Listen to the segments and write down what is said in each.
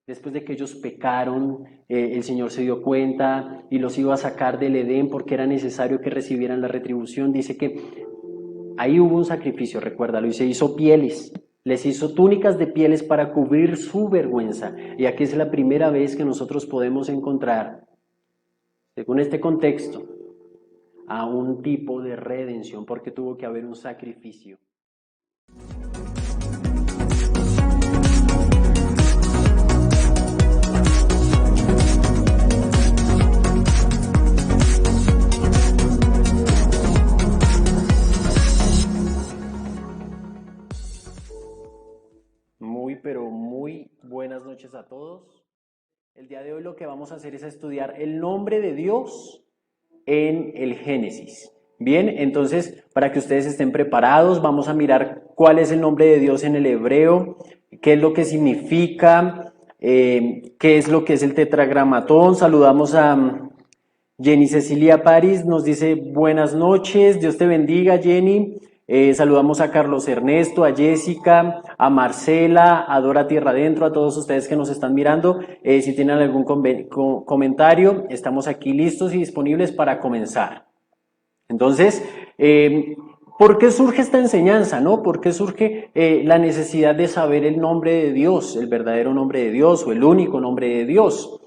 Después de que ellos pecaron, el Señor se dio cuenta y los iba a sacar del Edén porque era necesario que recibieran la retribución. Dice que ahí hubo un sacrificio, recuérdalo, y se hizo pieles. Les hizo túnicas de pieles para cubrir su vergüenza. Y aquí es la primera vez que nosotros podemos encontrar, según este contexto, a un tipo de redención, porque tuvo que haber un sacrificio. Muy, pero muy buenas noches a todos. El día de hoy lo que vamos a hacer es estudiar el nombre de Dios en el Génesis. Bien, entonces, para que ustedes estén preparados, vamos a mirar cuál es el nombre de Dios en el hebreo, qué es lo que significa, qué es lo que es el tetragramatón. Saludamos a Jenny Cecilia París, nos dice buenas noches, Dios te bendiga, Jenny. Saludamos a Carlos Ernesto, a Jessica, a Marcela, a Dora Tierra Adentro, a todos ustedes que nos están mirando. Si tienen algún comentario, estamos aquí listos y disponibles para comenzar. Entonces, ¿por qué surge esta enseñanza, no? ¿Por qué surge la necesidad de saber el nombre de Dios, el verdadero nombre de Dios o el único nombre de Dios?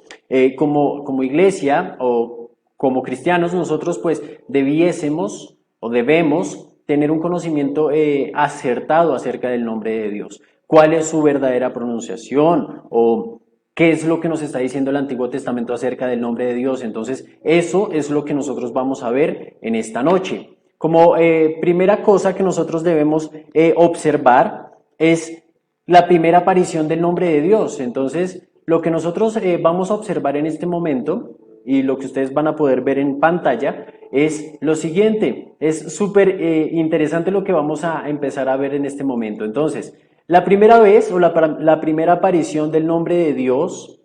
Como iglesia o como cristianos, nosotros pues debiésemos o debemos tener un conocimiento acertado acerca del nombre de Dios. ¿Cuál es su verdadera pronunciación? ¿O qué es lo que nos está diciendo el Antiguo Testamento acerca del nombre de Dios? Entonces, eso es lo que nosotros vamos a ver en esta noche. Como primera cosa que nosotros debemos observar es la primera aparición del nombre de Dios. Entonces, lo que nosotros vamos a observar en este momento y lo que ustedes van a poder ver en pantalla es lo siguiente. Es súper interesante lo que vamos a empezar a ver en este momento. Entonces, la primera vez o la primera aparición del nombre de Dios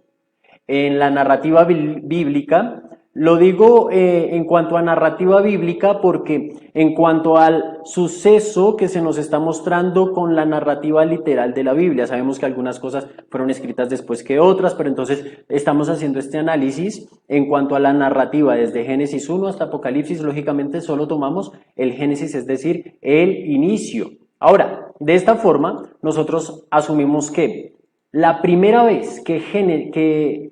en la narrativa bíblica, lo digo en cuanto a narrativa bíblica porque en cuanto al suceso que se nos está mostrando con la narrativa literal de la Biblia, sabemos que algunas cosas fueron escritas después que otras, pero entonces estamos haciendo este análisis en cuanto a la narrativa desde Génesis 1 hasta Apocalipsis. Lógicamente solo tomamos el Génesis, es decir, el inicio. Ahora, de esta forma nosotros asumimos que la primera vez que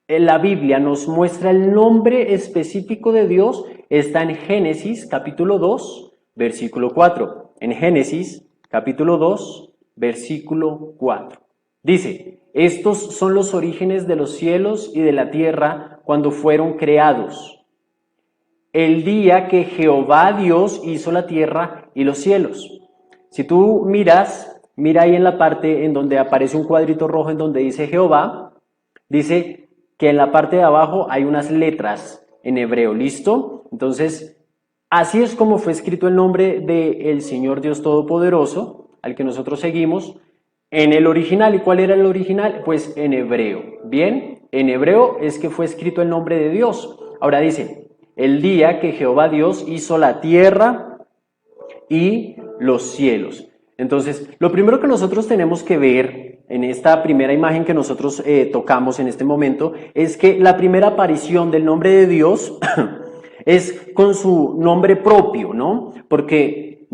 la Biblia nos muestra el nombre específico de Dios está en Génesis capítulo 2, versículo 4. En Génesis capítulo 2, versículo 4. Dice, estos son los orígenes de los cielos y de la tierra cuando fueron creados. El día que Jehová Dios hizo la tierra y los cielos. Si tú mira ahí en la parte en donde aparece un cuadrito rojo en donde dice Jehová, dice que en la parte de abajo hay unas letras en hebreo, ¿listo? Entonces, así es como fue escrito el nombre del Señor Dios Todopoderoso, al que nosotros seguimos, en el original. ¿Y cuál era el original? Pues en hebreo, ¿bien? En hebreo es que fue escrito el nombre de Dios. Ahora dice, el día que Jehová Dios hizo la tierra y los cielos. Entonces, lo primero que nosotros tenemos que ver en esta primera imagen que nosotros tocamos en este momento es que la primera aparición del nombre de Dios es con su nombre propio, ¿no? Porque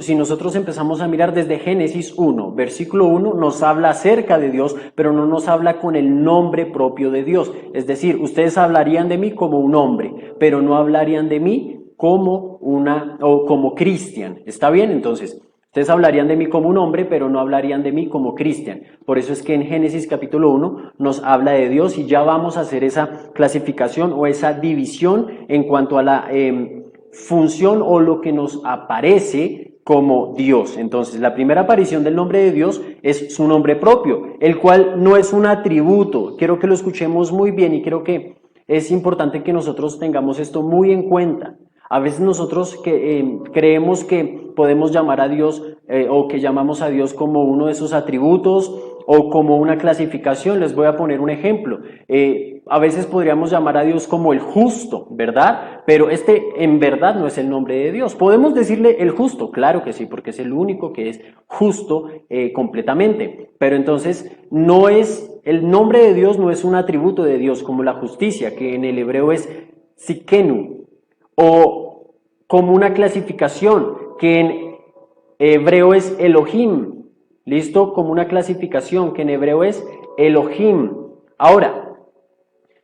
si nosotros empezamos a mirar desde Génesis 1, versículo 1, nos habla acerca de Dios, pero no nos habla con el nombre propio de Dios. Es decir, ustedes hablarían de mí como un hombre, pero no hablarían de mí como como Cristian. ¿Está bien? Entonces, ustedes hablarían de mí como un hombre, pero no hablarían de mí como Cristian. Por eso es que en Génesis capítulo 1 nos habla de Dios y ya vamos a hacer esa clasificación o esa división en cuanto a la función o lo que nos aparece como Dios. Entonces, la primera aparición del nombre de Dios es su nombre propio, el cual no es un atributo. Quiero que lo escuchemos muy bien y creo que es importante que nosotros tengamos esto muy en cuenta. A veces nosotros creemos que podemos llamar a Dios o que llamamos a Dios como uno de sus atributos o como una clasificación. Les voy a poner un ejemplo. A veces podríamos llamar a Dios como el justo, ¿verdad? Pero este en verdad no es el nombre de Dios. ¿Podemos decirle el justo? Claro que sí, porque es el único que es justo completamente. Pero entonces no es el nombre de Dios no es un atributo de Dios como la justicia, que en el hebreo es Tsidkenu, o como una clasificación, que en hebreo es Elohim, ¿listo? Como una clasificación, que en hebreo es Elohim. Ahora,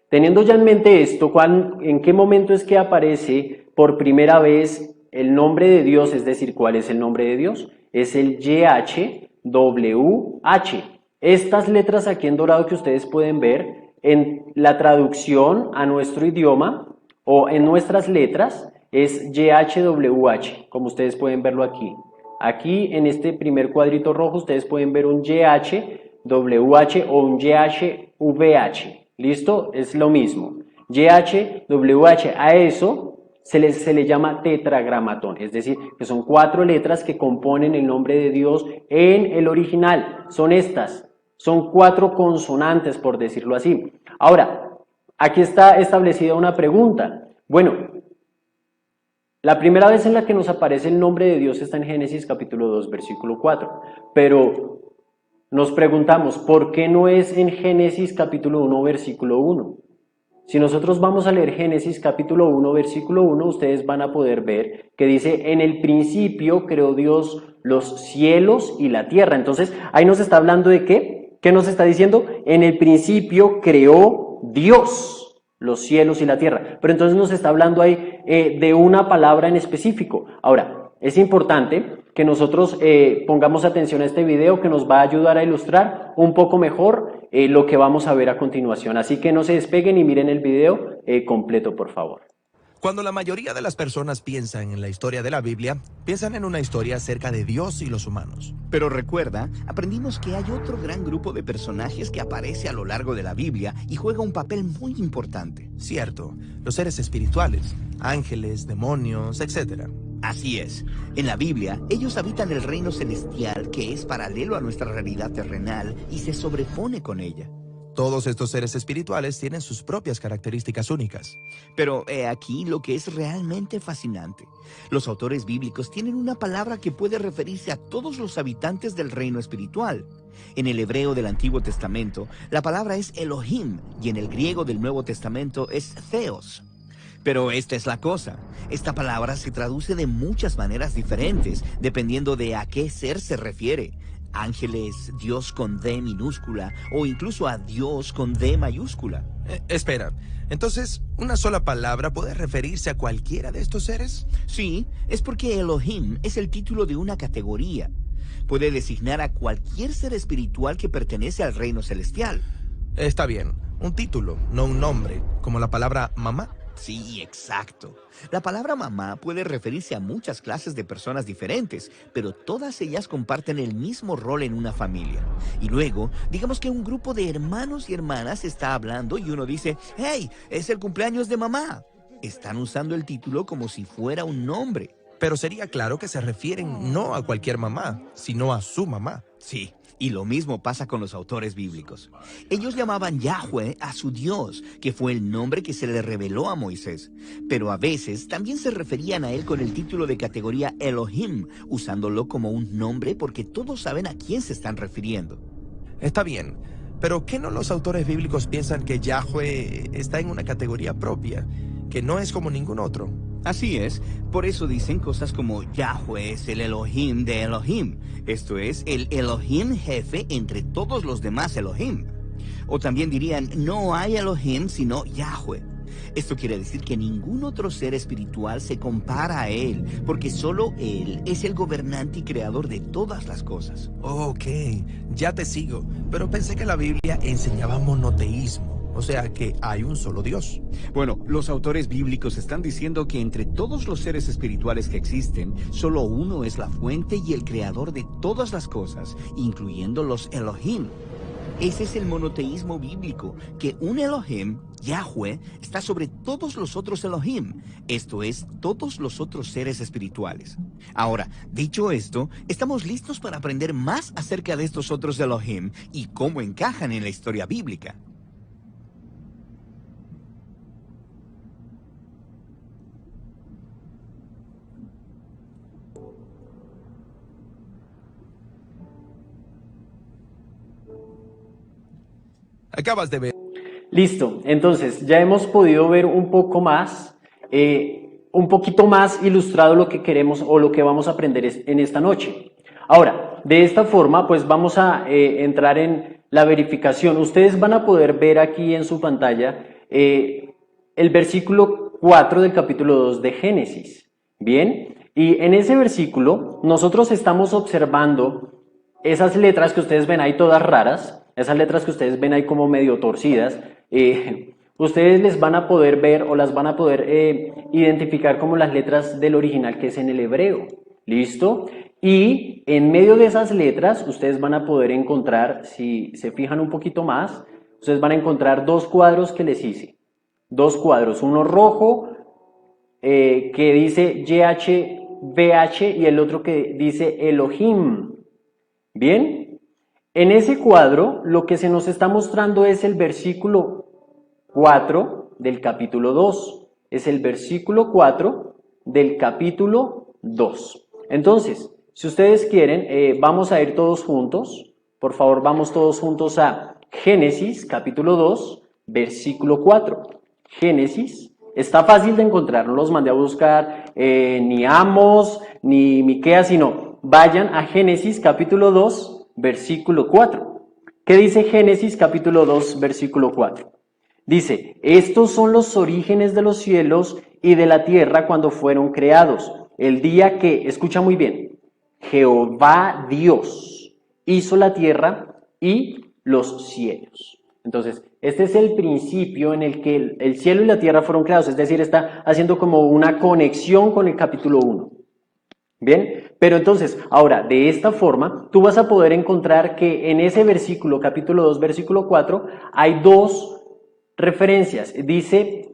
teniendo ya en mente esto, ¿en qué momento es que aparece por primera vez el nombre de Dios? Es decir, ¿cuál es el nombre de Dios? Es el YHWH. Estas letras aquí en dorado que ustedes pueden ver en la traducción a nuestro idioma o en nuestras letras es YHWH, como ustedes pueden verlo aquí. Aquí en este primer cuadrito rojo ustedes pueden ver un YHWH o un YHVH. ¿Listo? Es lo mismo. YHWH, a eso se le llama tetragramatón, es decir, que son 4 letras que componen el nombre de Dios en el original. Son estas, son 4 consonantes, por decirlo así. Ahora, aquí está establecida una pregunta. Bueno, la primera vez en la que nos aparece el nombre de Dios está en Génesis capítulo 2, versículo 4, pero nos preguntamos, ¿por qué no es en Génesis capítulo 1, versículo 1? Si nosotros vamos a leer Génesis capítulo 1, versículo 1, ustedes van a poder ver que dice, en el principio creó Dios los cielos y la tierra. Entonces, ahí nos está hablando de ¿qué? ¿Qué nos está diciendo? En el principio creó Dios los cielos y la tierra. Pero entonces nos está hablando ahí de una palabra en específico. Ahora, es importante que nosotros pongamos atención a este video que nos va a ayudar a ilustrar un poco mejor lo que vamos a ver a continuación. Así que no se despeguen y miren el video completo, por favor. Cuando la mayoría de las personas piensan en la historia de la Biblia, piensan en una historia acerca de Dios y los humanos. Pero recuerda, aprendimos que hay otro gran grupo de personajes que aparece a lo largo de la Biblia y juega un papel muy importante. Cierto, los seres espirituales, ángeles, demonios, etc. Así es. En la Biblia, ellos habitan el reino celestial que es paralelo a nuestra realidad terrenal y se sobrepone con ella. Todos estos seres espirituales tienen sus propias características únicas. Pero he aquí lo que es realmente fascinante. Los autores bíblicos tienen una palabra que puede referirse a todos los habitantes del reino espiritual. En el hebreo del Antiguo Testamento, la palabra es Elohim y en el griego del Nuevo Testamento es Theos. Pero esta es la cosa. Esta palabra se traduce de muchas maneras diferentes, dependiendo de a qué ser se refiere. Ángeles, Dios con D minúscula o incluso a Dios con D mayúscula. Espera, entonces, ¿una sola palabra puede referirse a cualquiera de estos seres? Sí, es porque Elohim es el título de una categoría. Puede designar a cualquier ser espiritual que pertenece al reino celestial. Está bien, un título, no un nombre, como la palabra mamá. Sí, exacto. La palabra mamá puede referirse a muchas clases de personas diferentes, pero todas ellas comparten el mismo rol en una familia. Y luego, digamos que un grupo de hermanos y hermanas está hablando y uno dice, ¡Hey! Es el cumpleaños de mamá. Están usando el título como si fuera un nombre. Pero sería claro que se refieren no a cualquier mamá, sino a su mamá. Sí, y lo mismo pasa con los autores bíblicos. Ellos llamaban Yahweh a su Dios, que fue el nombre que se le reveló a Moisés. Pero a veces también se referían a él con el título de categoría Elohim, usándolo como un nombre porque todos saben a quién se están refiriendo. Está bien, pero ¿qué no los autores bíblicos piensan que Yahweh está en una categoría propia, que no es como ningún otro? Así es, por eso dicen cosas como Yahweh es el Elohim de Elohim, esto es, el Elohim jefe entre todos los demás Elohim. O también dirían, no hay Elohim sino Yahweh. Esto quiere decir que ningún otro ser espiritual se compara a él, porque solo él es el gobernante y creador de todas las cosas. Ok, ya te sigo, pero pensé que la Biblia enseñaba monoteísmo. O sea que hay un solo Dios. Bueno, los autores bíblicos están diciendo que entre todos los seres espirituales que existen, solo uno es la fuente y el creador de todas las cosas, incluyendo los Elohim. Ese es el monoteísmo bíblico, que un Elohim, Yahweh, está sobre todos los otros Elohim, esto es, todos los otros seres espirituales. Ahora, dicho esto, estamos listos para aprender más acerca de estos otros Elohim y cómo encajan en la historia bíblica. Acabas de ver. Listo, entonces ya hemos podido ver un poco más, un poquito más ilustrado lo que queremos o lo que vamos a aprender en esta noche. Ahora, de esta forma, pues vamos a entrar en la verificación. Ustedes van a poder ver aquí en su pantalla el versículo 4 del capítulo 2 de Génesis. Bien, y en ese versículo nosotros estamos observando esas letras que ustedes ven ahí todas raras, esas letras que ustedes ven ahí como medio torcidas, ustedes les van a poder ver o las van a poder identificar como las letras del original que es en el hebreo. ¿Listo? Y en medio de esas letras ustedes van a poder encontrar, si se fijan un poquito más, ustedes van a encontrar dos cuadros que les hice. Dos cuadros, uno rojo que dice YHVH y el otro que dice Elohim. Bien, en ese cuadro lo que se nos está mostrando es el versículo 4 del capítulo 2. Es el versículo 4 del capítulo 2. Entonces, si ustedes quieren, vamos a ir todos juntos. Por favor, vamos todos juntos a Génesis, capítulo 2, versículo 4. Génesis, está fácil de encontrar, no los mandé a buscar ni Amos, ni Miqueas, sino vayan a Génesis, capítulo 2, versículo 4. ¿Qué dice Génesis, capítulo 2, versículo 4? Dice, estos son los orígenes de los cielos y de la tierra cuando fueron creados. El día que, escucha muy bien, Jehová Dios hizo la tierra y los cielos. Entonces, este es el principio en el que el cielo y la tierra fueron creados, es decir, está haciendo como una conexión con el capítulo 1. Bien, pero entonces, ahora, de esta forma, tú vas a poder encontrar que en ese versículo, capítulo 2, versículo 4, hay dos referencias. Dice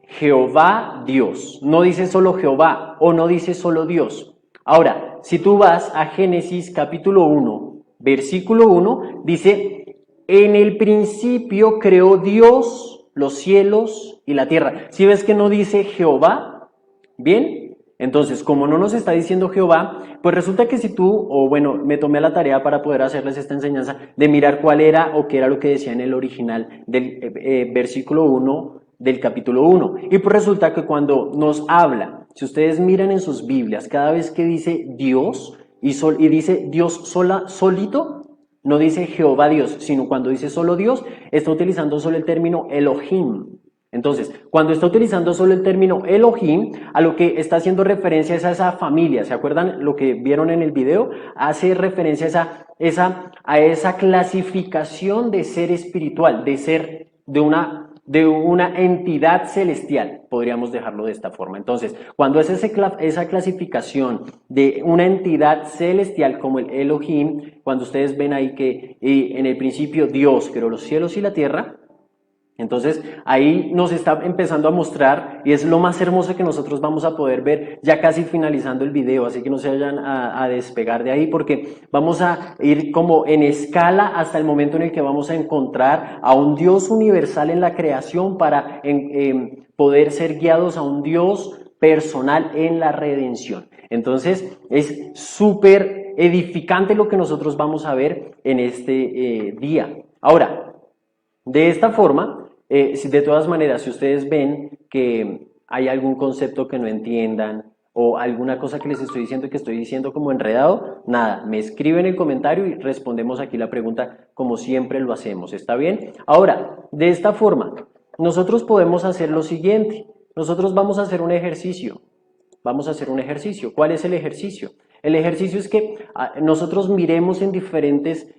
Jehová Dios, no dice solo Jehová o no dice solo Dios. Ahora, si tú vas a Génesis capítulo 1, versículo 1, dice, en el principio creó Dios los cielos y la tierra. ¿Sí ves que no dice Jehová? Bien, entonces como no nos está diciendo Jehová, pues resulta que si tú, o bueno, me tomé la tarea para poder hacerles esta enseñanza de mirar cuál era o qué era lo que decía en el original del versículo 1 del capítulo 1. Y pues resulta que cuando nos habla, si ustedes miran en sus Biblias, cada vez que dice Dios y dice Dios solito, no dice Jehová Dios, sino cuando dice solo Dios, está utilizando solo el término Elohim. Entonces, cuando está utilizando solo el término Elohim, a lo que está haciendo referencia es a esa familia. ¿Se acuerdan lo que vieron en el video? Hace referencia a esa clasificación de ser espiritual, de ser de una entidad celestial, podríamos dejarlo de esta forma. Entonces, cuando es esa clasificación de una entidad celestial como el Elohim, cuando ustedes ven ahí que en el principio Dios creó los cielos y la tierra, entonces ahí nos está empezando a mostrar, y es lo más hermoso que nosotros vamos a poder ver ya casi finalizando el video, así que no se vayan a despegar de ahí, porque vamos a ir como en escala hasta el momento en el que vamos a encontrar a un Dios universal en la creación para poder ser guiados a un Dios personal en la redención. Entonces es súper edificante lo que nosotros vamos a ver en este día. Ahora, de esta forma, de todas maneras, si ustedes ven que hay algún concepto que no entiendan o alguna cosa que les estoy diciendo que estoy diciendo como enredado, nada, me escriben en el comentario y respondemos aquí la pregunta como siempre lo hacemos, ¿está bien? Ahora, de esta forma, nosotros podemos hacer lo siguiente. Nosotros vamos a hacer un ejercicio. Vamos a hacer un ejercicio. ¿Cuál es el ejercicio? El ejercicio es que nosotros miremos en diferentes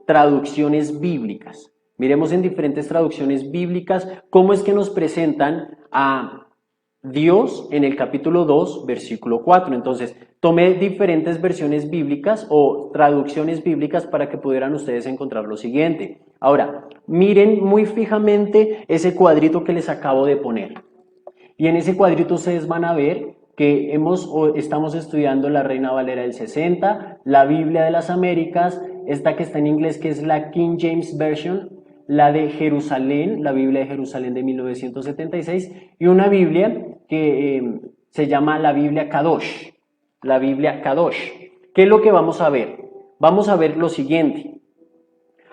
traducciones bíblicas. Miremos en diferentes traducciones bíblicas cómo es que nos presentan a Dios en el capítulo 2, versículo 4. Entonces, tomé diferentes versiones bíblicas o traducciones bíblicas para que pudieran ustedes encontrar lo siguiente. Ahora, miren muy fijamente ese cuadrito que les acabo de poner. Y en ese cuadrito ustedes van a ver que estamos estudiando la Reina Valera del 60, la Biblia de las Américas, esta que está en inglés que es la King James Version, la de Jerusalén, la Biblia de Jerusalén de 1976, y una Biblia que se llama la Biblia Kadosh, la Biblia Kadosh. ¿Qué es lo que vamos a ver? Vamos a ver lo siguiente.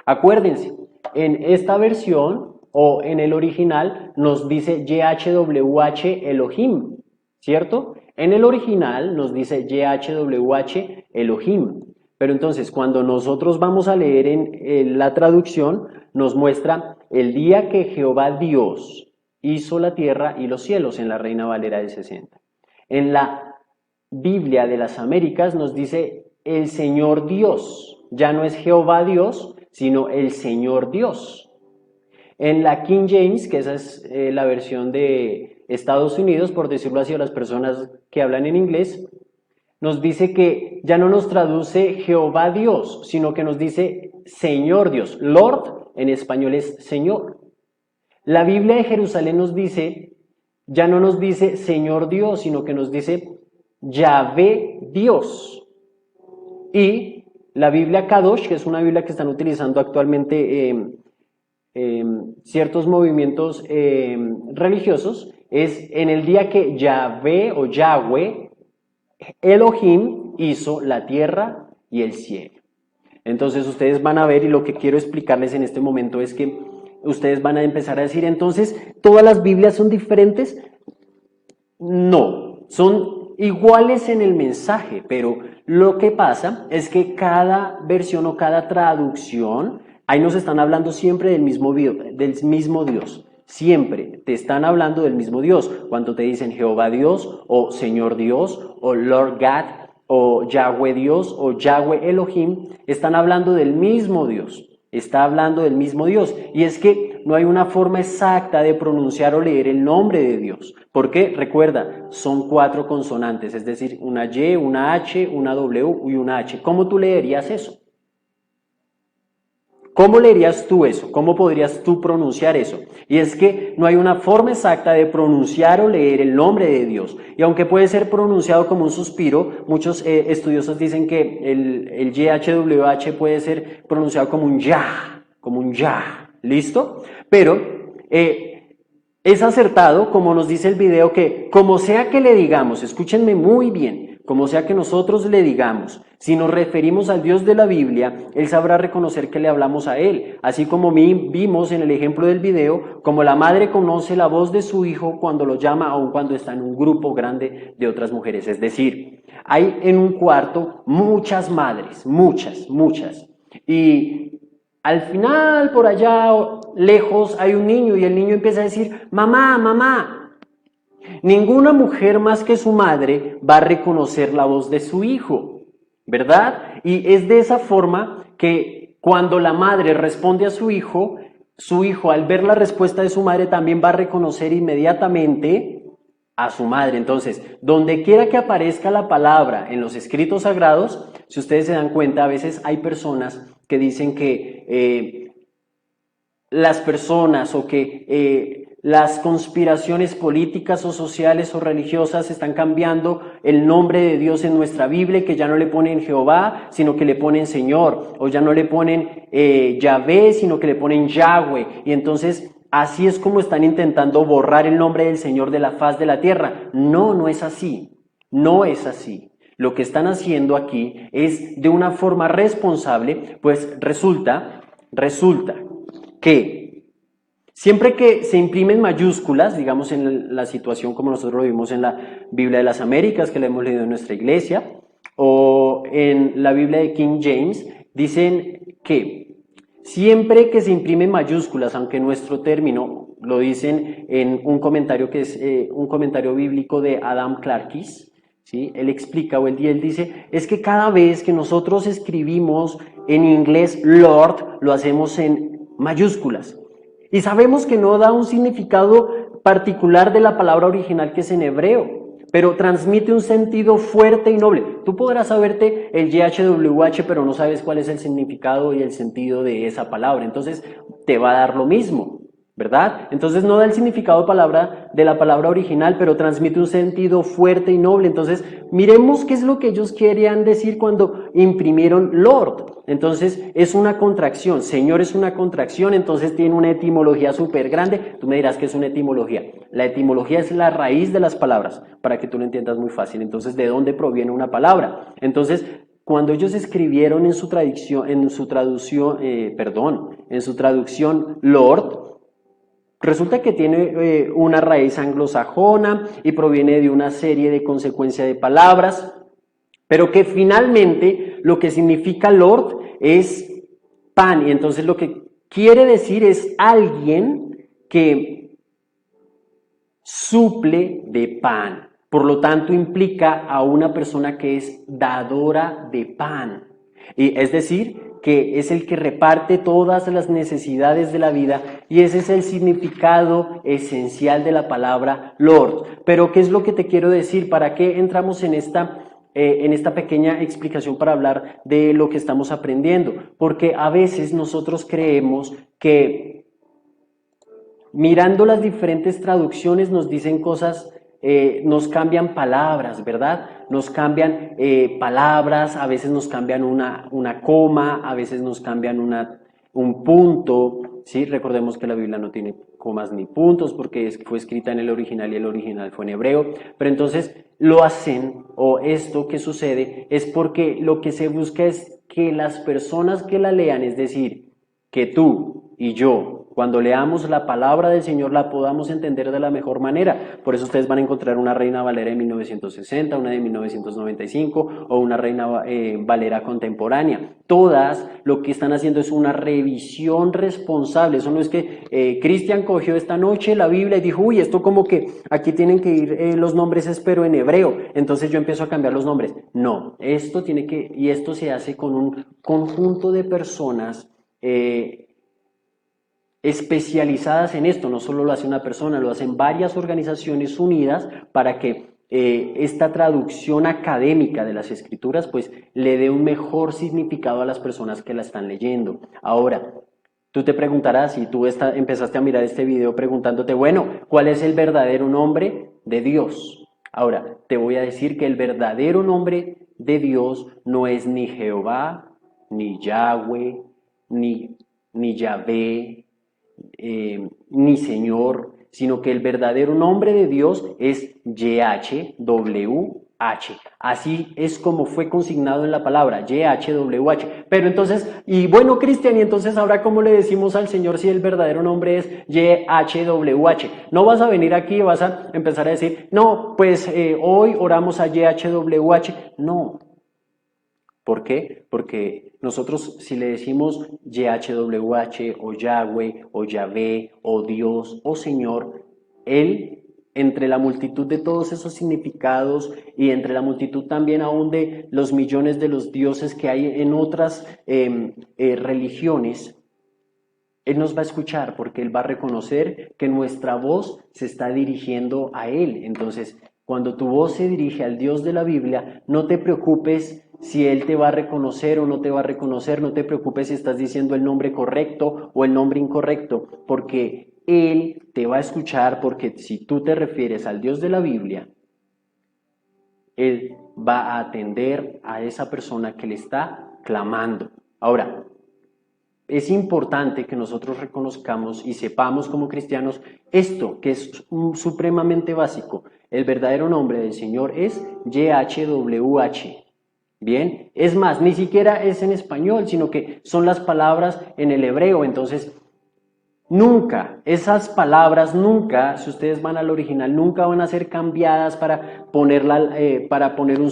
Acuérdense, en esta versión o en el original nos dice YHWH Elohim, ¿cierto? En el original nos dice YHWH Elohim. Pero entonces, cuando nosotros vamos a leer en la traducción, nos muestra el día que Jehová Dios hizo la tierra y los cielos, en la Reina Valera del 60. En la Biblia de las Américas nos dice el Señor Dios. Ya no es Jehová Dios, sino el Señor Dios. En la King James, que esa es la versión de Estados Unidos, por decirlo así, a las personas que hablan en inglés, nos dice que ya no nos traduce Jehová Dios, sino que nos dice Señor Dios. Lord en español es Señor. La Biblia de Jerusalén nos dice, ya no nos dice Señor Dios, sino que nos dice Yahvé Dios. Y la Biblia Kadosh, que es una Biblia que están utilizando actualmente ciertos movimientos religiosos, es en el día que Yahvé o Yahweh Elohim hizo la tierra y el cielo. Entonces ustedes van a ver, y lo que quiero explicarles en este momento es que ustedes van a empezar a decir, entonces, ¿todas las Biblias son diferentes? No, son iguales en el mensaje, pero lo que pasa es que cada versión o cada traducción, ahí nos están hablando siempre del mismo Dios. Siempre te están hablando del mismo Dios. Cuando te dicen Jehová Dios, o Señor Dios, o Lord God, o Yahweh Dios, o Yahweh Elohim, están hablando del mismo Dios. Está hablando del mismo Dios. Y es que no hay una forma exacta de pronunciar o leer el nombre de Dios. Porque, recuerda, son 4 consonantes, es decir, una Y, una H, una W y una H. ¿Cómo tú leerías eso? ¿Cómo leerías tú eso? ¿Cómo podrías tú pronunciar eso? Y es que no hay una forma exacta de pronunciar o leer el nombre de Dios. Y aunque puede ser pronunciado como un suspiro, muchos estudiosos dicen que el YHWH puede ser pronunciado como un ya, ¿listo? Pero es acertado, como nos dice el video, que como sea que le digamos, escúchenme muy bien, como sea que nosotros le digamos, si nos referimos al Dios de la Biblia, Él sabrá reconocer que le hablamos a Él. Así como vimos en el ejemplo del video, como la madre conoce la voz de su hijo cuando lo llama, aun cuando está en un grupo grande de otras mujeres. Es decir, hay en un cuarto muchas madres, muchas. Y al final, por allá lejos, hay un niño y el niño empieza a decir, mamá, mamá. Ninguna mujer más que su madre va a reconocer la voz de su hijo, ¿verdad? Y es de esa forma que cuando la madre responde a su hijo al ver la respuesta de su madre también va a reconocer inmediatamente a su madre. Entonces, donde quiera que aparezca la palabra en los escritos sagrados, si ustedes se dan cuenta, a veces hay personas que dicen que las personas o que las conspiraciones políticas o sociales o religiosas están cambiando el nombre de Dios en nuestra Biblia, que ya no le ponen Jehová, sino que le ponen Señor, o ya no le ponen Yahvé, sino que le ponen Yahweh, y entonces así es como están intentando borrar el nombre del Señor de la faz de la tierra. No, no es así, no es así. Lo que están haciendo aquí es de una forma responsable, pues resulta que siempre que se imprimen mayúsculas, digamos en la situación como nosotros lo vimos en la Biblia de las Américas, que la hemos leído en nuestra iglesia, o en la Biblia de King James, dicen que siempre que se imprimen mayúsculas, aunque nuestro término lo dicen en un comentario que es un comentario bíblico de Adam Clarkis, ¿sí? Él explica o él dice, es que cada vez que nosotros escribimos en inglés Lord, lo hacemos en mayúsculas. Y sabemos que no da un significado particular de la palabra original que es en hebreo, pero transmite un sentido fuerte y noble. Tú podrás saberte el YHWH, pero no sabes cuál es el significado y el sentido de esa palabra. Entonces te va a dar lo mismo, ¿verdad? Entonces no da el significado de la palabra original, pero transmite un sentido fuerte y noble. Entonces miremos qué es lo que ellos querían decir cuando imprimieron Lord. Entonces es una contracción, Señor es una contracción, entonces tiene una etimología súper grande. Tú me dirás que es una etimología. La etimología es la raíz de las palabras, para que tú lo entiendas muy fácil. Entonces, ¿de dónde proviene una palabra? Entonces, cuando ellos escribieron en su traducción Lord, resulta que tiene una raíz anglosajona y proviene de una serie de consecuencia de palabras, pero que finalmente lo que significa Lord es pan, y entonces lo que quiere decir es alguien que suple de pan. Por lo tanto, implica a una persona que es dadora de pan. Y es decir, que es el que reparte todas las necesidades de la vida, y ese es el significado esencial de la palabra Lord. Pero, ¿qué es lo que te quiero decir? ¿Para qué entramos en esta pequeña explicación para hablar de lo que estamos aprendiendo? Porque a veces nosotros creemos que mirando las diferentes traducciones nos dicen cosas, nos cambian palabras, ¿verdad? Nos cambian palabras, a veces nos cambian una coma, a veces nos cambian un punto, ¿sí? Recordemos que la Biblia no tiene comas ni puntos porque fue escrita en el original y el original fue en hebreo, pero entonces lo hacen, o esto que sucede es porque lo que se busca es que las personas que la lean, es decir, que tú y yo, cuando leamos la palabra del Señor, la podamos entender de la mejor manera. Por eso ustedes van a encontrar una Reina Valera de 1960, una de 1995 o una Reina Valera contemporánea. Todas lo que están haciendo es una revisión responsable. Eso no es que Cristian cogió esta noche la Biblia y dijo, uy, esto como que aquí tienen que ir los nombres, pero en hebreo, entonces yo empiezo a cambiar los nombres. No, esto se hace con un conjunto de personas especializadas en esto. No solo lo hace una persona, lo hacen varias organizaciones unidas para que esta traducción académica de las escrituras pues le dé un mejor significado a las personas que la están leyendo. Ahora, tú te preguntarás, si tú empezaste a mirar este video preguntándote, bueno, ¿cuál es el verdadero nombre de Dios? Ahora, te voy a decir que el verdadero nombre de Dios no es ni Jehová, ni Yahweh, ni Yahvé, ni Señor, sino que el verdadero nombre de Dios es YHWH. Así es como fue consignado en la palabra, YHWH. Pero entonces, y bueno, Cristian, y entonces ahora ¿cómo le decimos al Señor si el verdadero nombre es YHWH? No vas a venir aquí y vas a empezar a decir, no, pues hoy oramos a YHWH. No. ¿Por qué? Porque nosotros si le decimos YHWH o Yahweh o Yahvé o Dios o Señor, Él, entre la multitud de todos esos significados y entre la multitud también aún de los millones de los dioses que hay en otras religiones, Él nos va a escuchar porque Él va a reconocer que nuestra voz se está dirigiendo a Él. Entonces, cuando tu voz se dirige al Dios de la Biblia, no te preocupes si Él te va a reconocer o no te va a reconocer, no te preocupes si estás diciendo el nombre correcto o el nombre incorrecto, porque Él te va a escuchar, porque si tú te refieres al Dios de la Biblia, Él va a atender a esa persona que le está clamando. Ahora, es importante que nosotros reconozcamos y sepamos como cristianos esto que es supremamente básico. El verdadero nombre del Señor es YHWH. Bien, es más, ni siquiera es en español, sino que son las palabras en el hebreo. Entonces, nunca, esas palabras nunca, si ustedes van al original, nunca van a ser cambiadas para poner un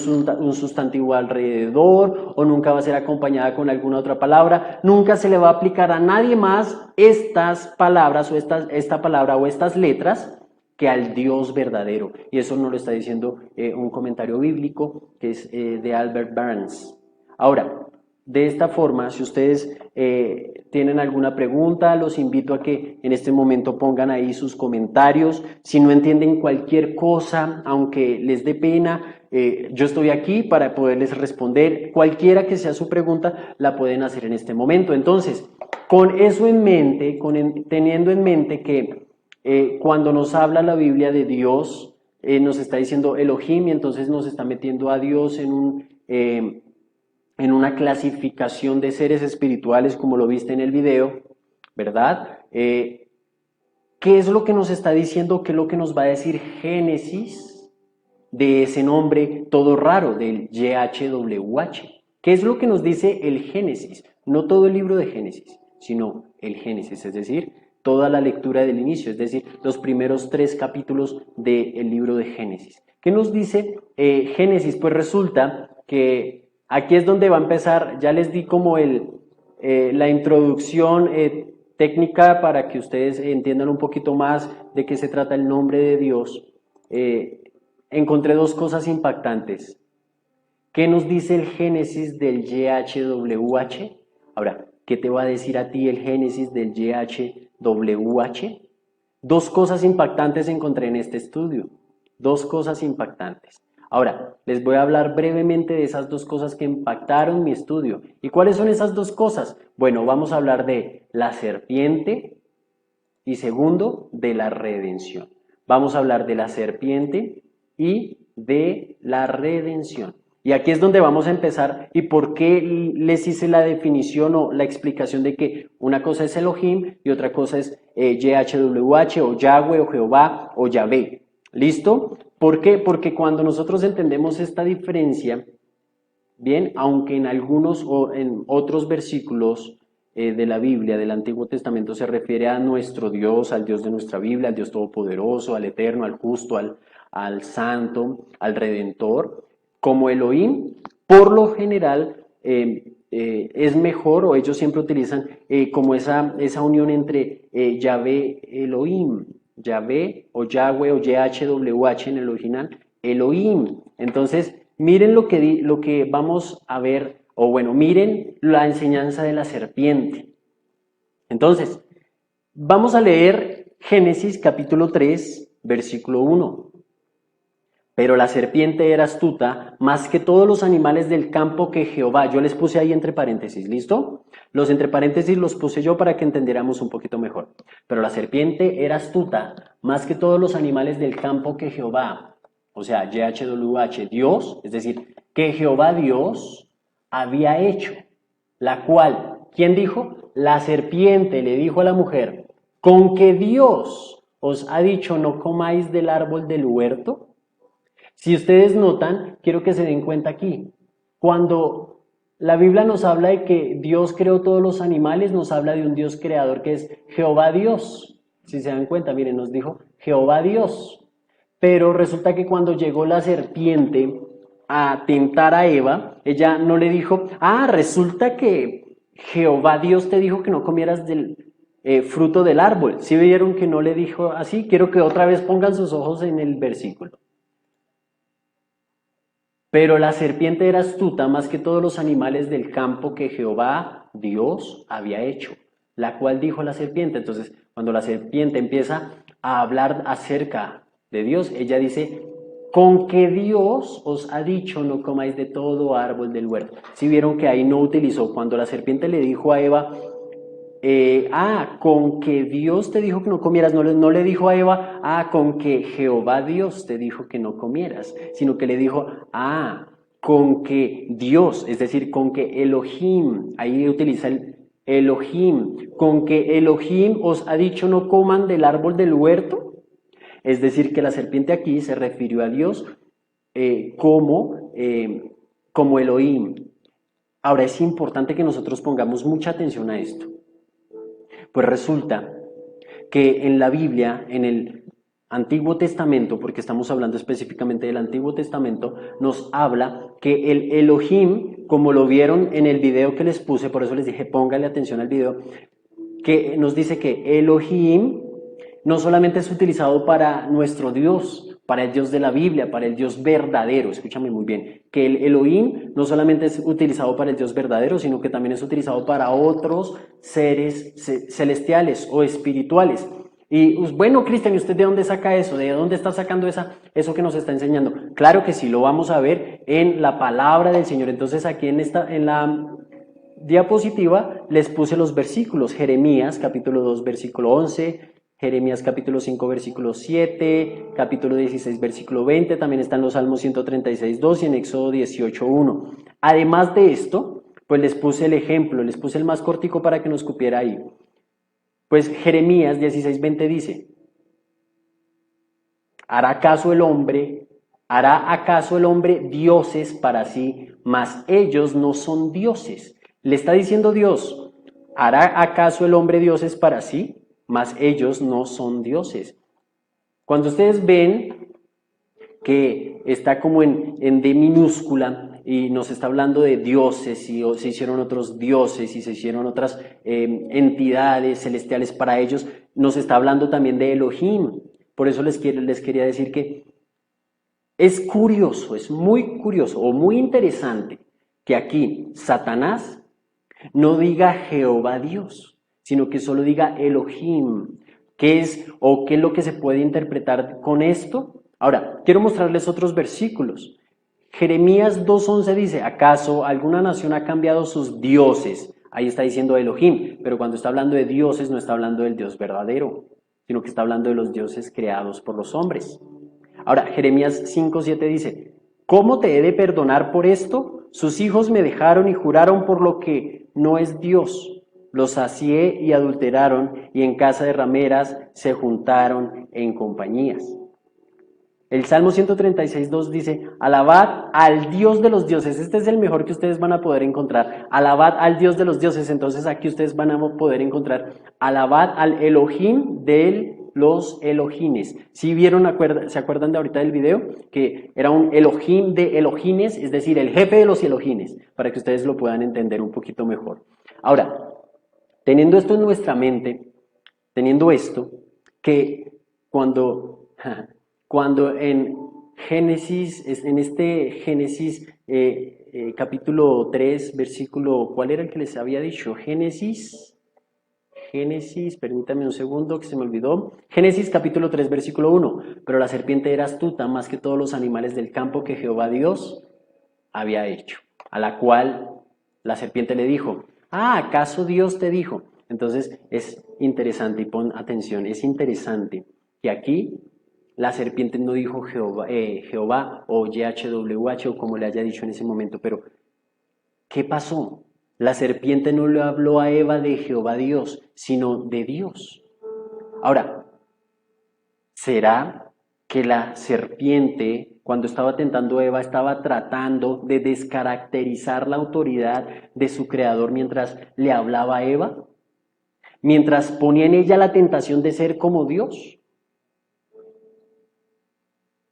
sustantivo alrededor, o nunca va a ser acompañada con alguna otra palabra. Nunca se le va a aplicar a nadie más estas palabras o esta palabra o estas letras que al Dios verdadero. Y eso nos lo está diciendo un comentario bíblico que es de Albert Barnes. Ahora, de esta forma, si ustedes tienen alguna pregunta, los invito a que en este momento pongan ahí sus comentarios. Si no entienden cualquier cosa, aunque les dé pena, yo estoy aquí para poderles responder. Cualquiera que sea su pregunta, la pueden hacer en este momento. Entonces, con eso en mente, teniendo en mente que cuando nos habla la Biblia de Dios, nos está diciendo Elohim, y entonces nos está metiendo a Dios en una clasificación de seres espirituales, como lo viste en el video, ¿verdad? ¿Qué es lo que nos está diciendo? ¿Qué es lo que nos va a decir Génesis de ese nombre todo raro, del YHWH? ¿Qué es lo que nos dice el Génesis? No todo el libro de Génesis, sino el Génesis, es decir, toda la lectura del inicio, es decir, los primeros 3 capítulos del libro de Génesis. ¿Qué nos dice Génesis? Pues resulta que aquí es donde va a empezar, ya les di como la introducción técnica para que ustedes entiendan un poquito más de qué se trata el nombre de Dios. Encontré 2 cosas impactantes. ¿Qué nos dice el Génesis del YHWH? Ahora, ¿qué te va a decir a ti el Génesis del YHWH? 2 cosas impactantes encontré en este estudio. 2 cosas impactantes. Ahora, les voy a hablar brevemente de esas 2 cosas que impactaron mi estudio. ¿Y cuáles son esas 2 cosas? Bueno, vamos a hablar de la serpiente y segundo, de la redención. Vamos a hablar de la serpiente y de la redención. Y aquí es donde vamos a empezar y por qué les hice la definición o la explicación de que una cosa es Elohim y otra cosa es YHWH o Yahweh o Jehová o Yahvé. ¿Listo? ¿Por qué? Porque cuando nosotros entendemos esta diferencia, bien, aunque en algunos o en otros versículos de la Biblia, del Antiguo Testamento, se refiere a nuestro Dios, al Dios de nuestra Biblia, al Dios Todopoderoso, al Eterno, al Justo, al Santo, al Redentor, como Elohim, por lo general es mejor, o ellos siempre utilizan como esa unión entre Yahvé, Elohim, Yahvé o Yahweh o YHWH en el original, Elohim. Entonces, miren lo que vamos a ver, o bueno, miren la enseñanza de la serpiente. Entonces, vamos a leer Génesis capítulo 3, versículo 1. Pero la serpiente era astuta más que todos los animales del campo que Jehová. Yo les puse ahí entre paréntesis, ¿listo? Los entre paréntesis los puse yo para que entendiéramos un poquito mejor. Pero la serpiente era astuta más que todos los animales del campo que Jehová, o sea, YHWH, Dios, es decir, que Jehová Dios había hecho, la cual, ¿quién dijo? La serpiente le dijo a la mujer, ¿con que Dios os ha dicho no comáis del árbol del huerto? Si ustedes notan, quiero que se den cuenta aquí, cuando la Biblia nos habla de que Dios creó todos los animales, nos habla de un Dios creador que es Jehová Dios. Si se dan cuenta, miren, nos dijo Jehová Dios. Pero resulta que cuando llegó la serpiente a tentar a Eva, ella no le dijo, resulta que Jehová Dios te dijo que no comieras del fruto del árbol. ¿Sí vieron que no le dijo así? Quiero que otra vez pongan sus ojos en el versículo. Pero la serpiente era astuta más que todos los animales del campo que Jehová, Dios, había hecho, la cual dijo la serpiente. Entonces, cuando la serpiente empieza a hablar acerca de Dios, ella dice, con que Dios os ha dicho no comáis de todo árbol del huerto. Si vieron que ahí no utilizó, cuando la serpiente le dijo a Eva, con que Dios te dijo que no comieras, no le dijo a Eva, con que Jehová Dios te dijo que no comieras, sino que le dijo, con que Dios, es decir, con que Elohim, ahí utiliza el Elohim, con que Elohim os ha dicho no coman del árbol del huerto, es decir, que la serpiente aquí se refirió a Dios como Elohim. Ahora es importante que nosotros pongamos mucha atención a esto. Pues resulta que en la Biblia, en el Antiguo Testamento, porque estamos hablando específicamente del Antiguo Testamento, nos habla que el Elohim, como lo vieron en el video que les puse, por eso les dije póngale atención al video, que nos dice que Elohim no solamente es utilizado para nuestro Dios, para el Dios de la Biblia, para el Dios verdadero, escúchame muy bien, que el Elohim no solamente es utilizado para el Dios verdadero, sino que también es utilizado para otros seres celestiales o espirituales. Y bueno, Cristian, ¿y usted de dónde saca eso? ¿De dónde está sacando eso que nos está enseñando? Claro que sí, lo vamos a ver en la palabra del Señor. Entonces aquí en la diapositiva les puse los versículos, Jeremías capítulo 2 versículo 11, Jeremías capítulo 5 versículo 7, capítulo 16 versículo 20, también están los Salmos 136, 2 y en Éxodo 18, 1. Además de esto, pues les puse el ejemplo, les puse el más cortico para que nos cupiera ahí. Pues Jeremías 16, 20 dice, ¿hará caso el hombre ¿Hará acaso el hombre dioses para sí, mas ellos no son dioses? Le está diciendo Dios, ¿hará acaso el hombre dioses para sí, mas ellos no son dioses? Cuando ustedes ven que está como en D minúscula y nos está hablando de dioses y se hicieron otros dioses y se hicieron otras entidades celestiales para ellos, nos está hablando también de Elohim. Por eso les quería decir que es curioso, es muy curioso o muy interesante que aquí Satanás no diga Jehová Dios, sino que solo diga Elohim. ¿Qué es o qué es lo que se puede interpretar con esto? Ahora, quiero mostrarles otros versículos. Jeremías 2:11 dice, ¿acaso alguna nación ha cambiado sus dioses? Ahí está diciendo Elohim, pero cuando está hablando de dioses no está hablando del Dios verdadero, sino que está hablando de los dioses creados por los hombres. Ahora, Jeremías 5:7 dice, ¿cómo te he de perdonar por esto? Sus hijos me dejaron y juraron por lo que no es Dios. Los sacié y adulteraron, y en casa de rameras se juntaron en compañías. El Salmo 136:2 dice, alabad al Dios de los dioses. Este es el mejor que ustedes van a poder encontrar. Alabad al Dios de los dioses. Entonces aquí ustedes van a poder encontrar, alabad al Elohim de los Elohines. ¿Sí vieron, se acuerdan de ahorita del video? Que era un Elohim de Elohines, es decir, el jefe de los Elohines, para que ustedes lo puedan entender un poquito mejor. Ahora, teniendo esto en nuestra mente, teniendo esto, que cuando en Génesis, en este Génesis capítulo 3, versículo, ¿cuál era el que les había dicho? Génesis, permítame un segundo que se me olvidó. Génesis capítulo 3, versículo 1. Pero la serpiente era astuta más que todos los animales del campo que Jehová Dios había hecho. A la cual la serpiente le dijo, ¿acaso Dios te dijo? Entonces es interesante, y pon atención, es interesante que aquí la serpiente no dijo Jehová o YHWH o como le haya dicho en ese momento, pero ¿qué pasó? La serpiente no le habló a Eva de Jehová Dios, sino de Dios. Ahora, ¿será que la serpiente, cuando estaba tentando a Eva, estaba tratando de descaracterizar la autoridad de su creador mientras le hablaba a Eva? Mientras ponía en ella la tentación de ser como Dios.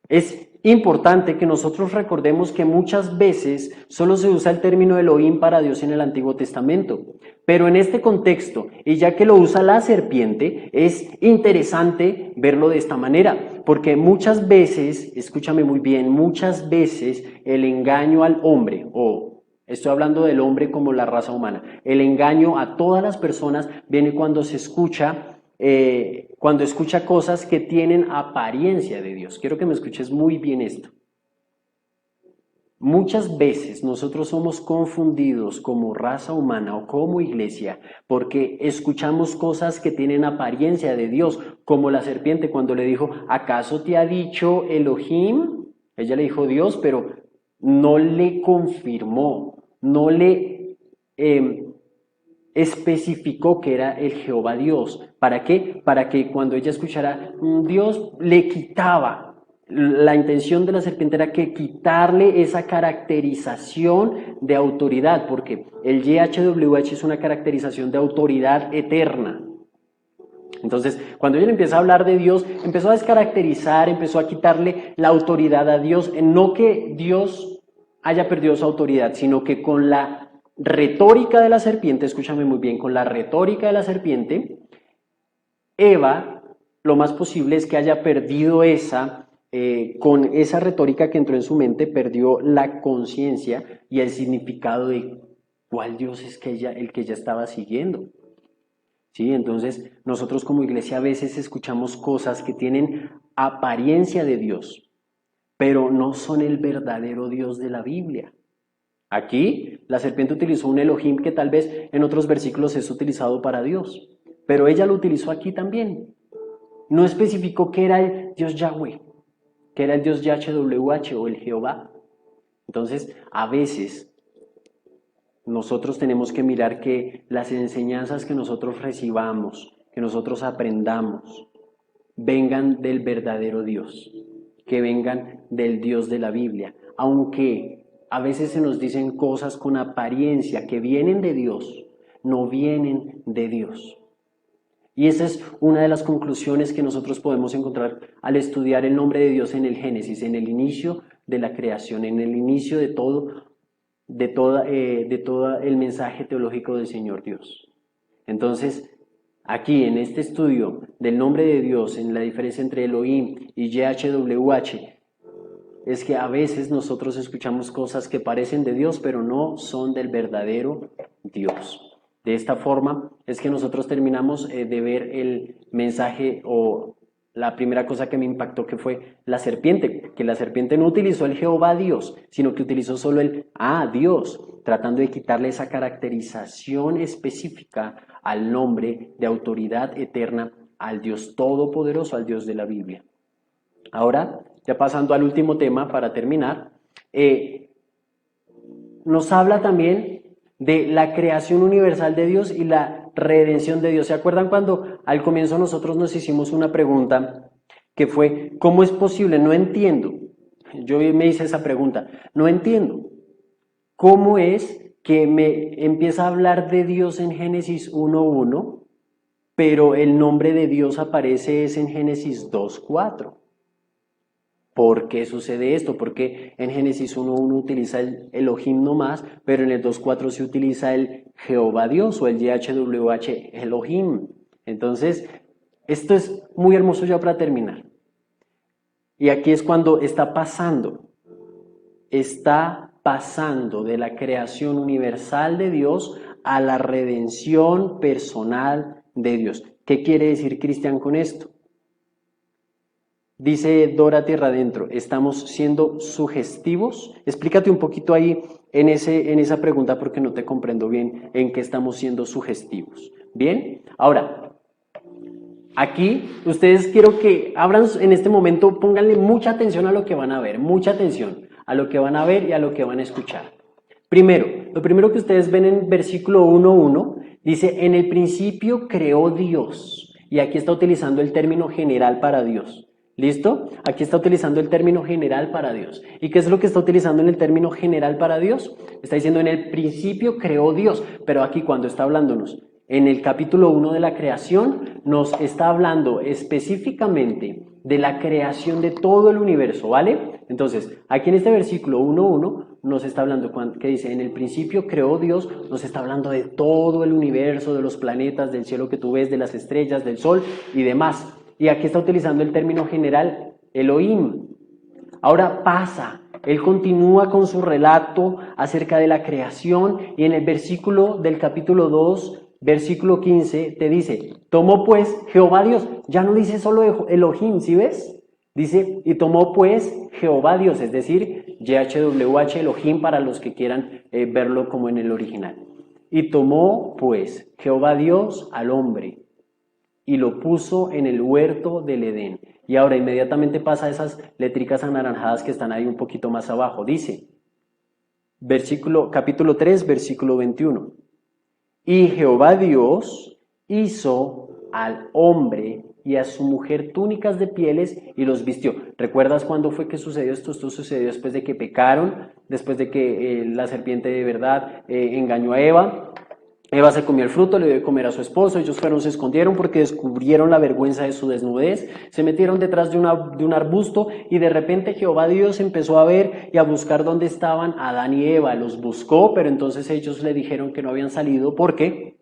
Es importante que nosotros recordemos que muchas veces solo se usa el término Elohim para Dios en el Antiguo Testamento, pero en este contexto, y ya que lo usa la serpiente, es interesante verlo de esta manera, porque muchas veces, escúchame muy bien, muchas veces el engaño al hombre, o estoy hablando del hombre como la raza humana, el engaño a todas las personas viene cuando se escucha cosas que tienen apariencia de Dios. Quiero que me escuches muy bien esto. Muchas veces nosotros somos confundidos como raza humana o como iglesia porque escuchamos cosas que tienen apariencia de Dios, como la serpiente cuando le dijo, ¿acaso te ha dicho Elohim? Ella le dijo Dios, pero no le confirmó, no le especificó que era el Jehová Dios. ¿Para qué? Para que cuando ella escuchara Dios le quitaba. La intención de la serpiente era que quitarle esa caracterización de autoridad, porque el YHWH es una caracterización de autoridad eterna. Entonces, cuando ella empieza a hablar de Dios, empezó a descaracterizar, empezó a quitarle la autoridad a Dios. No que Dios haya perdido su autoridad, sino que con la retórica de la serpiente, escúchame muy bien, con la retórica de la serpiente, Eva, lo más posible es que haya perdido con esa retórica que entró en su mente, perdió la conciencia y el significado de cuál Dios es el que ella estaba siguiendo. ¿Sí? Entonces, nosotros como iglesia a veces escuchamos cosas que tienen apariencia de Dios, pero no son el verdadero Dios de la Biblia. Aquí la serpiente utilizó un Elohim que tal vez en otros versículos es utilizado para Dios, pero ella lo utilizó aquí también. No especificó que era el Dios Yahweh, que era el Dios YHWH o el Jehová. Entonces, a veces nosotros tenemos que mirar que las enseñanzas que nosotros recibamos, que nosotros aprendamos, vengan del verdadero Dios. que vengan del Dios de la Biblia, aunque a veces se nos dicen cosas con apariencia que vienen de Dios, no vienen de Dios. Y esa es una de las conclusiones que nosotros podemos encontrar al estudiar el nombre de Dios en el Génesis, en el inicio de la creación, en el inicio de todo el mensaje teológico del Señor Dios. Entonces, aquí en este estudio del nombre de Dios, en la diferencia entre Elohim y YHWH, es que a veces nosotros escuchamos cosas que parecen de Dios, pero no son del verdadero Dios. De esta forma es que nosotros terminamos de ver el mensaje o la primera cosa que me impactó, que fue la serpiente, que la serpiente no utilizó el Jehová Dios, sino que utilizó solo el Dios, tratando de quitarle esa caracterización específica al nombre de autoridad eterna, al Dios todopoderoso, al Dios de la Biblia. Ahora, ya pasando al último tema para terminar, nos habla también de la creación universal de Dios y la redención de Dios. ¿Se acuerdan cuando al comienzo nosotros nos hicimos una pregunta que fue, ¿cómo es posible? No entiendo. Yo me hice esa pregunta, no entiendo. ¿Cómo es que me empieza a hablar de Dios en Génesis 1:1, pero el nombre de Dios aparece en Génesis 2:4? ¿Por qué sucede esto? Porque en Génesis 1:1 utiliza el Elohim nomás, pero en el 2:4 se utiliza el Jehová Dios o el YHWH Elohim. Entonces, esto es muy hermoso ya para terminar. Y aquí es cuando está pasando de la creación universal de Dios a la redención personal de Dios. ¿Qué quiere decir Cristian con esto? Dice Dora Tierra Adentro, ¿estamos siendo sugestivos? Explícate un poquito ahí en esa pregunta porque no te comprendo bien en qué estamos siendo sugestivos. Bien, ahora, aquí ustedes quiero que abran en este momento, pónganle mucha atención a lo que van a ver, mucha atención a lo que van a ver y a lo que van a escuchar. Primero, lo primero que ustedes ven en versículo 1:1, dice, en el principio creó Dios. Y aquí está utilizando el término general para Dios. ¿Listo? Aquí está utilizando el término general para Dios. ¿Y qué es lo que está utilizando en el término general para Dios? Está diciendo en el principio creó Dios, pero aquí cuando está hablándonos en el capítulo 1 de la creación, nos está hablando específicamente de la creación de todo el universo, ¿vale? Entonces, aquí en este versículo 1:1 nos está hablando, que dice, en el principio creó Dios, nos está hablando de todo el universo, de los planetas, del cielo que tú ves, de las estrellas, del sol y demás. Y aquí está utilizando el término general, Elohim. Ahora él continúa con su relato acerca de la creación y en el versículo del capítulo 2, versículo 15, te dice, tomó pues Jehová Dios, ya no dice solo Elohim, ¿sí ves? Dice, y tomó pues Jehová Dios, es decir, YHWH Elohim para los que quieran verlo como en el original. Y tomó pues Jehová Dios al hombre y lo puso en el huerto del Edén. Y ahora inmediatamente pasa esas letricas anaranjadas que están ahí un poquito más abajo. Dice, capítulo 3, versículo 21. Y Jehová Dios hizo al hombre y a su mujer túnicas de pieles y los vistió. ¿Recuerdas cuándo fue que sucedió esto? Esto sucedió después de que pecaron, después de que la serpiente de verdad engañó a Eva. Eva se comió el fruto, le dio de comer a su esposo, ellos se escondieron porque descubrieron la vergüenza de su desnudez, se metieron detrás de un arbusto y de repente Jehová Dios empezó a ver y a buscar dónde estaban Adán y Eva, los buscó, pero entonces ellos le dijeron que no habían salido porque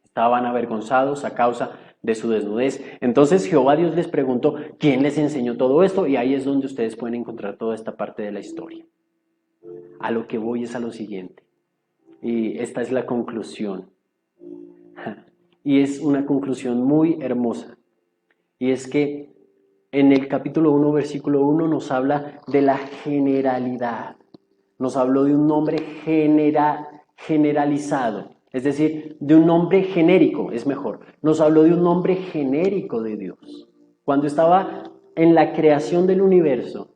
estaban avergonzados a causa de su desnudez. Entonces Jehová Dios les preguntó, ¿quién les enseñó todo esto? Y ahí es donde ustedes pueden encontrar toda esta parte de la historia. A lo que voy es a lo siguiente. Y esta es la conclusión. Y es una conclusión muy hermosa. Y es que en el capítulo 1, versículo 1 nos habla de la generalidad. Nos habló de un nombre generalizado. Es decir, de un nombre genérico, es mejor. Nos habló de un nombre genérico de Dios. Cuando estaba en la creación del universo,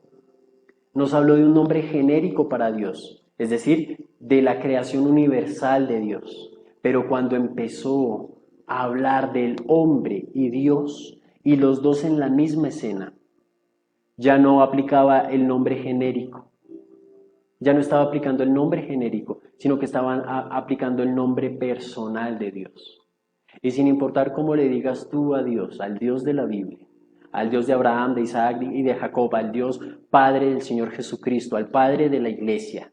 nos habló de un nombre genérico para Dios. Es decir, de la creación universal de Dios. Pero cuando empezó a hablar del hombre y Dios, y los dos en la misma escena, ya no aplicaba el nombre genérico. Ya no estaba aplicando el nombre genérico, sino que estaban aplicando el nombre personal de Dios. Y sin importar cómo le digas tú a Dios, al Dios de la Biblia, al Dios de Abraham, de Isaac y de Jacob, al Dios Padre del Señor Jesucristo, al Padre de la Iglesia,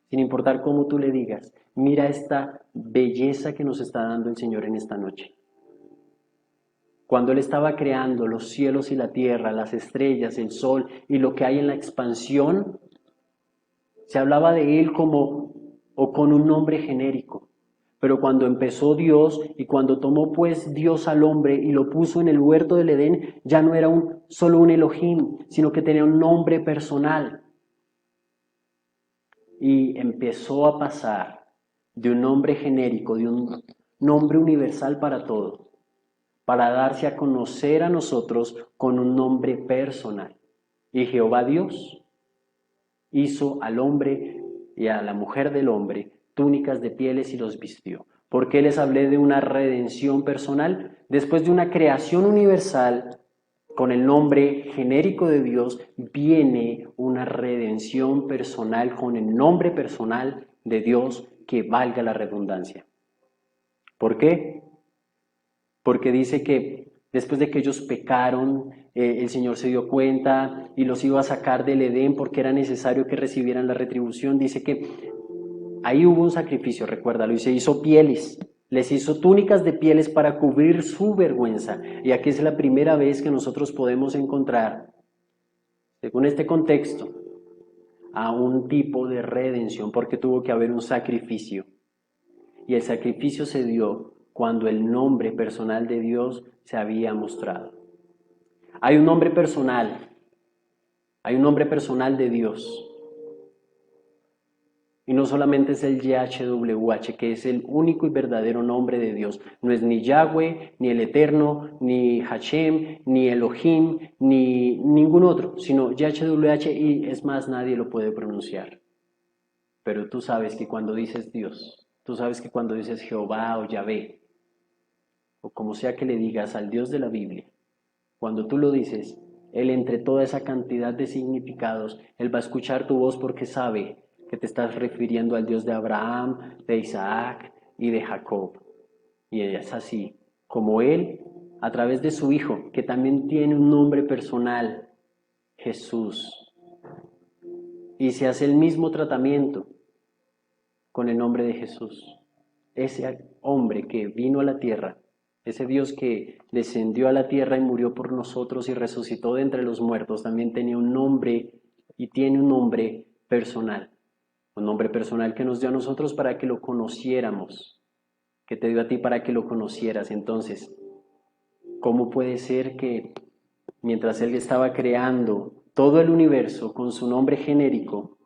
sin importar cómo tú le digas, mira esta belleza que nos está dando el Señor en esta noche. Cuando Él estaba creando los cielos y la tierra, las estrellas, el sol y lo que hay en la expansión, se hablaba de Él como o con un nombre genérico. Pero cuando empezó Dios y cuando tomó pues Dios al hombre y lo puso en el huerto del Edén, ya no era solo un Elohim, sino que tenía un nombre personal. Y empezó a pasar de un nombre genérico, de un nombre universal para todo, para darse a conocer a nosotros con un nombre personal. Y Jehová Dios hizo al hombre y a la mujer del hombre túnicas de pieles y los vistió. ¿Por qué les hablé de una redención personal? Después de una creación universal con el nombre genérico de Dios, viene una redención personal con el nombre personal de Dios, que valga la redundancia. ¿Por qué? Porque dice que después de que ellos pecaron, el Señor se dio cuenta y los iba a sacar del Edén porque era necesario que recibieran la retribución. Dice que ahí hubo un sacrificio, recuérdalo, y se hizo pieles, les hizo túnicas de pieles para cubrir su vergüenza. Y aquí es la primera vez que nosotros podemos encontrar, según este contexto, a un tipo de redención, porque tuvo que haber un sacrificio. Y el sacrificio se dio cuando el nombre personal de Dios se había mostrado. Hay un nombre personal de Dios. Y no solamente es el YHWH, que es el único y verdadero nombre de Dios. No es ni Yahweh, ni el Eterno, ni Hashem, ni Elohim, ni ningún otro, sino YHWH, y es más, nadie lo puede pronunciar. Pero tú sabes que cuando dices Dios, tú sabes que cuando dices Jehová o Yahvé, o como sea que le digas al Dios de la Biblia, cuando tú lo dices, Él entre toda esa cantidad de significados, Él va a escuchar tu voz porque sabe que te estás refiriendo al Dios de Abraham, de Isaac y de Jacob. Y es así, como Él, a través de su Hijo, que también tiene un nombre personal, Jesús. Y se hace el mismo tratamiento con el nombre de Jesús. Ese hombre que vino a la tierra, ese Dios que descendió a la tierra y murió por nosotros y resucitó de entre los muertos, también tenía un nombre y tiene un nombre personal. Un nombre personal que nos dio a nosotros para que lo conociéramos, que te dio a ti para que lo conocieras. Entonces, ¿cómo puede ser que mientras Él estaba creando todo el universo con su nombre genérico,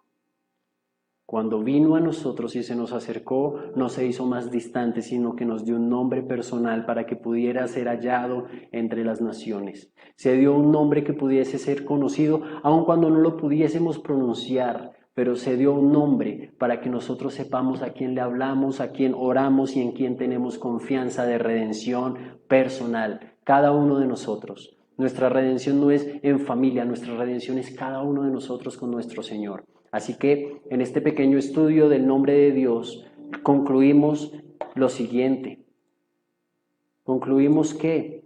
cuando vino a nosotros y se nos acercó, no se hizo más distante, sino que nos dio un nombre personal para que pudiera ser hallado entre las naciones? Se dio un nombre que pudiese ser conocido, aun cuando no lo pudiésemos pronunciar, pero se dio un nombre para que nosotros sepamos a quién le hablamos, a quién oramos y en quién tenemos confianza de redención personal, cada uno de nosotros. Nuestra redención no es en familia, nuestra redención es cada uno de nosotros con nuestro Señor. Así que en este pequeño estudio del nombre de Dios concluimos lo siguiente. Concluimos que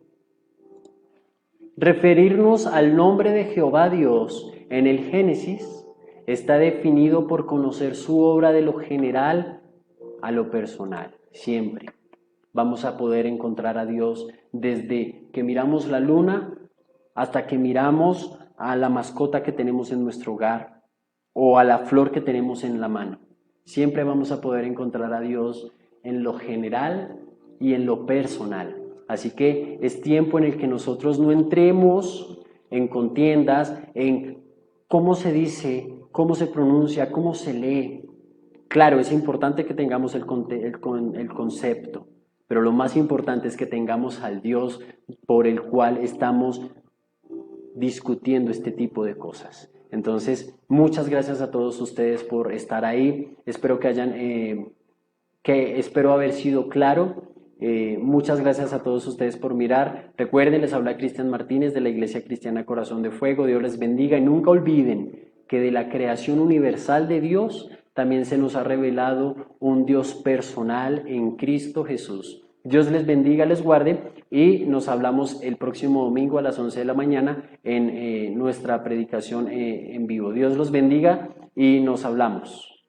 referirnos al nombre de Jehová Dios en el Génesis está definido por conocer su obra de lo general a lo personal. Siempre vamos a poder encontrar a Dios desde que miramos la luna hasta que miramos a la mascota que tenemos en nuestro hogar o a la flor que tenemos en la mano. Siempre vamos a poder encontrar a Dios en lo general y en lo personal. Así que es tiempo en el que nosotros no entremos en contiendas, en cómo se dice, cómo se pronuncia, cómo se lee. Claro, es importante que tengamos el concepto, pero lo más importante es que tengamos al Dios por el cual estamos discutiendo este tipo de cosas. Entonces, muchas gracias a todos ustedes por estar ahí. Espero que espero haber sido claro. Muchas gracias a todos ustedes por mirar. Recuerden, les habla Cristian Martínez de la Iglesia Cristiana Corazón de Fuego. Dios les bendiga y nunca olviden que de la creación universal de Dios también se nos ha revelado un Dios personal en Cristo Jesús. Dios les bendiga, les guarde y nos hablamos el próximo domingo a las 11 de la mañana en nuestra predicación en vivo. Dios los bendiga y nos hablamos.